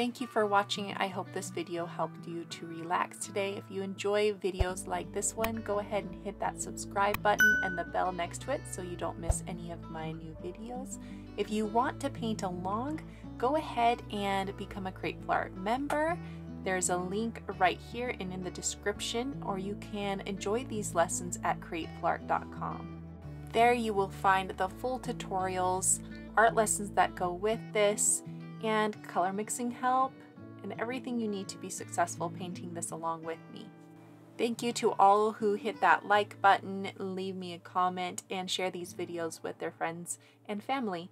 Thank you for watching. I hope this video helped you to relax today. If you enjoy videos like this one, go ahead and hit that subscribe button and the bell next to it so you don't miss any of my new videos. If you want to paint along, go ahead and become a Createful Art member. There's a link right here and in the description, or you can enjoy these lessons at createfulart.com. There you will find the full tutorials, art lessons that go with this, and color mixing help, and everything you need to be successful painting this along with me. Thank you to all who hit that like button, leave me a comment, and share these videos with their friends and family.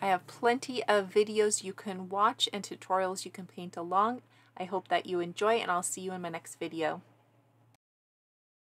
I have plenty of videos you can watch and tutorials you can paint along. I hope that you enjoy, and I'll see you in my next video.